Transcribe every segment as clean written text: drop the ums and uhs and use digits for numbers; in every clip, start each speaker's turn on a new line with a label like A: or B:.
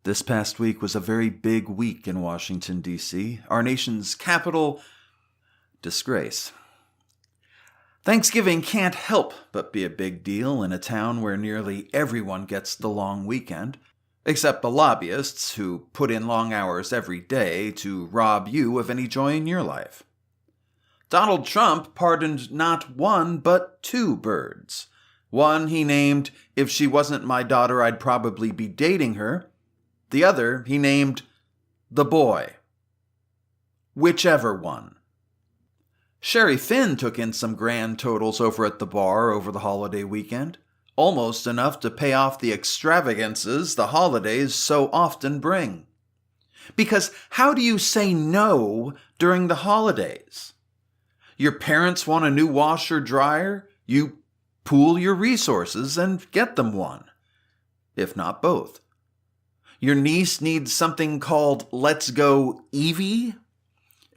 A: This past week was a very big week in Washington, D.C., our nation's capital. Disgrace. Thanksgiving can't help but be a big deal in a town where nearly everyone gets the long weekend, except the lobbyists who put in long hours every day to rob you of any joy in your life. Donald Trump pardoned not one but two birds. One he named, "If she wasn't my daughter, I'd probably be dating her." The other he named, "The Boy." Whichever one. Sherry Finn took in some grand totals over at the bar over the holiday weekend, almost enough to pay off the extravagances the holidays so often bring. Because how do you say no during the holidays? Your parents want a new washer-dryer? You pool your resources and get them one, if not both. Your niece needs something called Let's Go Eevee?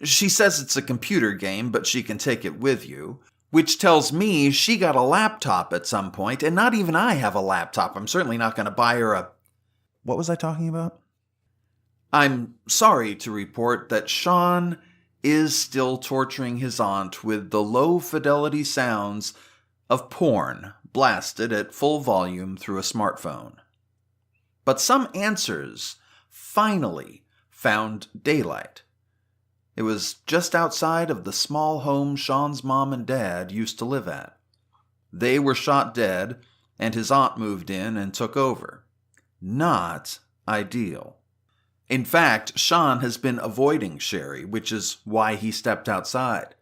A: She says it's a computer game, but she can take it with you, which tells me she got a laptop at some point, and not even I have a laptop. I'm certainly not going to buy her a... What was I talking about? I'm sorry to report that Sean is still torturing his aunt with the low-fidelity sounds of porn blasted at full volume through a smartphone. But some answers finally found daylight. It was just outside of the small home Sean's mom and dad used to live at. They were shot dead, and his aunt moved in and took over. Not ideal. In fact, Sean has been avoiding Sherry, which is why he stepped outside.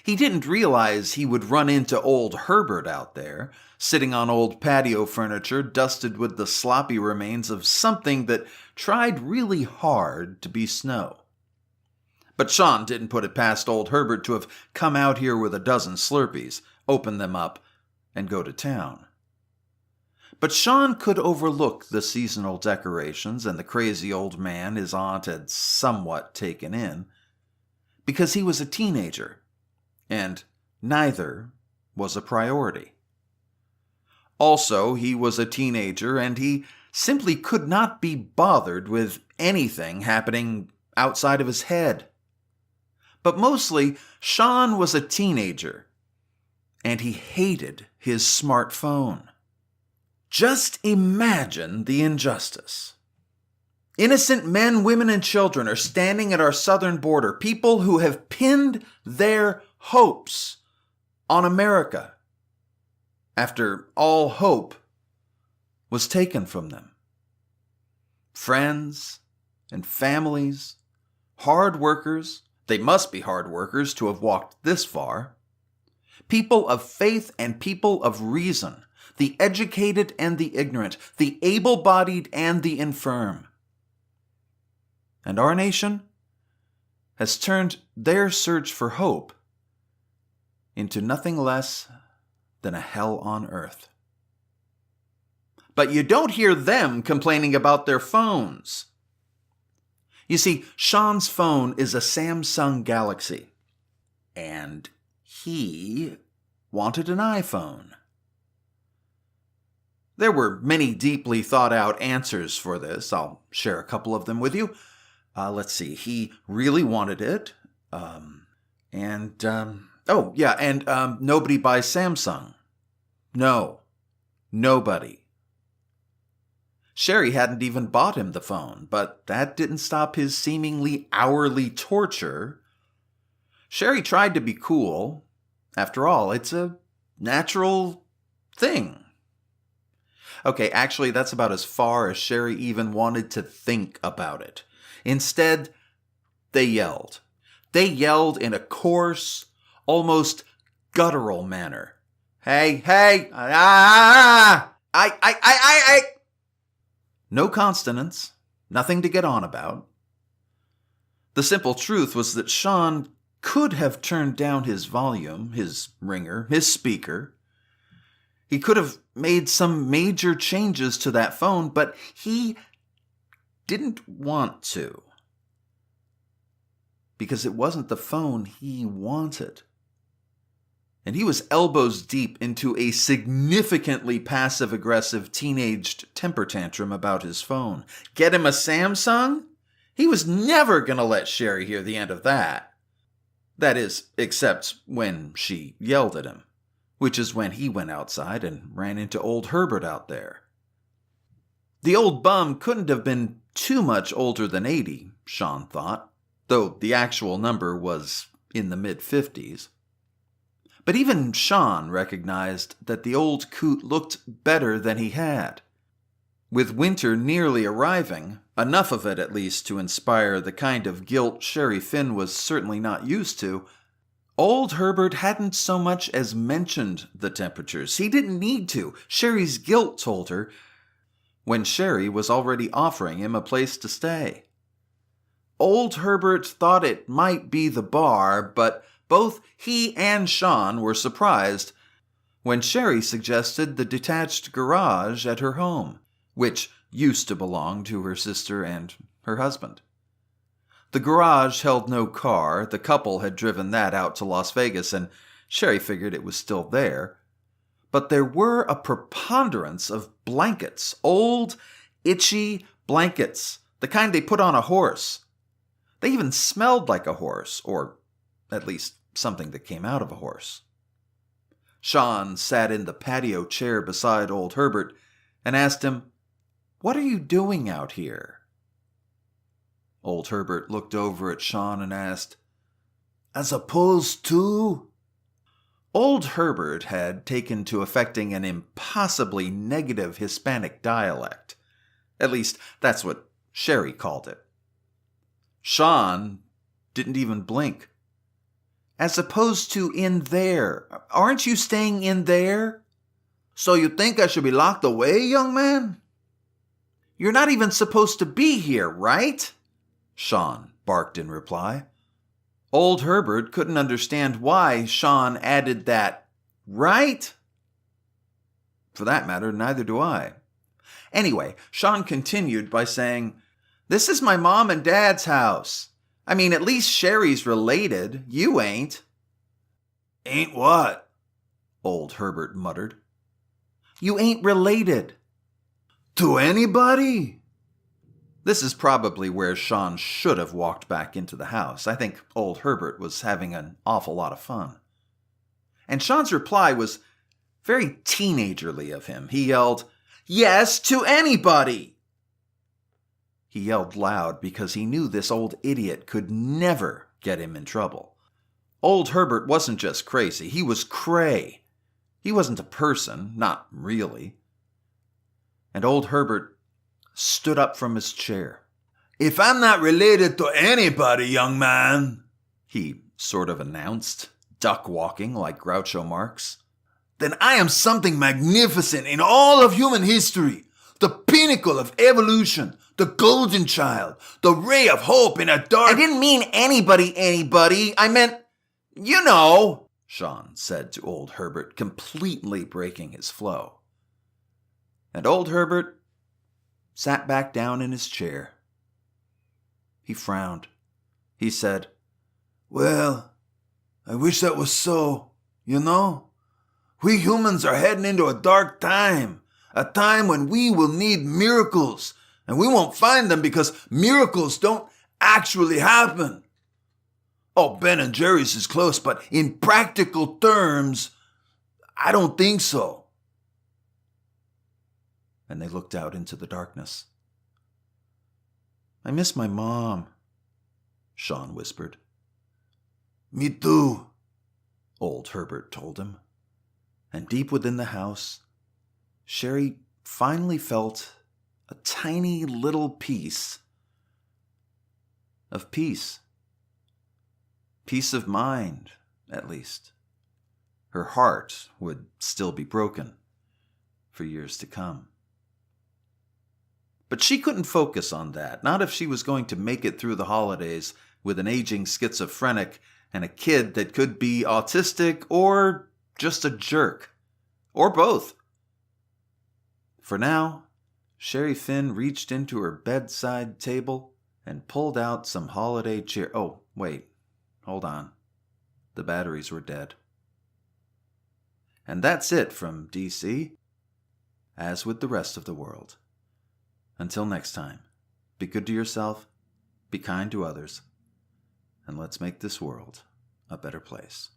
A: He didn't realize he would run into old Herbert out there, sitting on old patio furniture dusted with the sloppy remains of something that tried really hard to be snow. But Sean didn't put it past old Herbert to have come out here with a dozen Slurpees, open them up, and go to town. But Sean could overlook the seasonal decorations and the crazy old man his aunt had somewhat taken in, because he was a teenager, and neither was a priority. Also, he was a teenager, and he simply could not be bothered with anything happening outside of his head. But mostly, Sean was a teenager, and he hated his smartphone. Just imagine the injustice. Innocent men, women, and children are standing at our southern border, people who have pinned their hopes on America after all hope was taken from them. Friends and families, hard workers, they must be hard workers to have walked this far, people of faith and people of reason, the educated and the ignorant, the able-bodied and the infirm. And our nation has turned their search for hope into nothing less than a hell on earth. But you don't hear them complaining about their phones. You see, Sean's phone is a Samsung Galaxy, and he wanted an iPhone. There were many deeply thought-out answers for this. I'll share a couple of them with you. Let's see. He really wanted it. Nobody buys Samsung. No, nobody. Sherry hadn't even bought him the phone, but that didn't stop his seemingly hourly torture. Sherry tried to be cool. After all, it's a natural thing. Okay, actually, that's about as far as Sherry even wanted to think about it. Instead, they yelled. They yelled in a coarse, almost guttural manner. Hey, No consonants, nothing to get on about. The simple truth was that Sean could have turned down his volume, his ringer, his speaker. He could have made some major changes to that phone, but he didn't want to. Because it wasn't the phone he wanted. and he was elbows deep into a significantly passive-aggressive teenaged temper tantrum about his phone. Get him a Samsung? He was never going to let Sherry hear the end of that. That is, except when she yelled at him, which is when he went outside and ran into old Herbert out there. The old bum couldn't have been too much older than 80, Sean thought, though the actual number was in the mid-50s. But even Sean recognized that the old coot looked better than he had. With winter nearly arriving, enough of it at least to inspire the kind of guilt Sherry Finn was certainly not used to, old Herbert hadn't so much as mentioned the temperatures. He didn't need to. Sherry's guilt told her, when Sherry was already offering him a place to stay. Old Herbert thought it might be the bar, but both he and Sean were surprised when Sherry suggested the detached garage at her home, which used to belong to her sister and her husband. The garage held no car. The couple had driven that out to Las Vegas, and Sherry figured it was still there. But there were a preponderance of blankets, old, itchy blankets, the kind they put on a horse. They even smelled like a horse, or at least something that came out of a horse. Sean sat in the patio chair beside old Herbert and asked him, "What are you doing out here?" Old Herbert looked over at Sean and asked, "As opposed to?" Old Herbert had taken to affecting an impossibly negative Hispanic dialect. At least, that's what Sherry called it. Sean didn't even blink. "As opposed to in there. Aren't you staying in there?" "So you think I should be locked away, young man?" "You're not even supposed to be here, right?" Sean barked in reply. Old Herbert couldn't understand why Sean added that right. For that matter, neither do I. Anyway, Sean continued by saying, "This is my mom and dad's house. I mean, at least Sherry's related. You ain't." "Ain't what?" Old Herbert muttered. "You ain't related." "To anybody?" This is probably where Sean should have walked back into the house. I think old Herbert was having an awful lot of fun. And Sean's reply was very teenagerly of him. He yelled, "Yes, to anybody!" He yelled loud because he knew this old idiot could never get him in trouble. Old Herbert wasn't just crazy, he was cray. He wasn't a person, not really. And old Herbert stood up from his chair. "If I'm not related to anybody, young man," he sort of announced, duck-walking like Groucho Marx, "then I am something magnificent in all of human history, the pinnacle of evolution, the golden child, the ray of hope in a dark—" "I didn't mean anybody. I meant, you know," Sean said to old Herbert, completely breaking his flow. And old Herbert sat back down in his chair. He frowned. He said, "Well, I wish that was so, you know. We humans are heading into a dark time, a time when we will need miracles, and we won't find them because miracles don't actually happen. Oh, Ben and Jerry's is close, but in practical terms, I don't think so." And they looked out into the darkness. "I miss my mom," Sean whispered. "Me too," old Herbert told him. And deep within the house, Sherry finally felt a tiny little piece of peace. Peace of mind, at least. Her heart would still be broken for years to come. But she couldn't focus on that, not if she was going to make it through the holidays with an aging schizophrenic and a kid that could be autistic or just a jerk. Or both. For now, Sherry Finn reached into her bedside table and pulled out some holiday cheer. Oh, wait. Hold on. The batteries were dead. And that's it from DC, as with the rest of the world. Until next time, be good to yourself, be kind to others, and let's make this world a better place.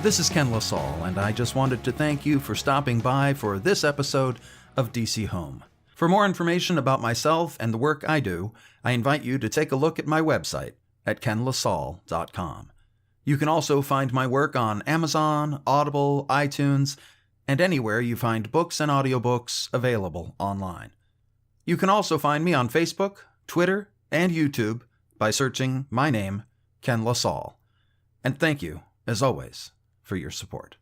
A: This is Ken LaSalle, and I just wanted to thank you for stopping by for this episode of DC Home. For more information about myself and the work I do, I invite you to take a look at my website at kenlasalle.com. You can also find my work on Amazon, Audible, iTunes, and anywhere you find books and audiobooks available online. You can also find me on Facebook, Twitter, and YouTube by searching my name, Ken LaSalle. And thank you, as always, for your support.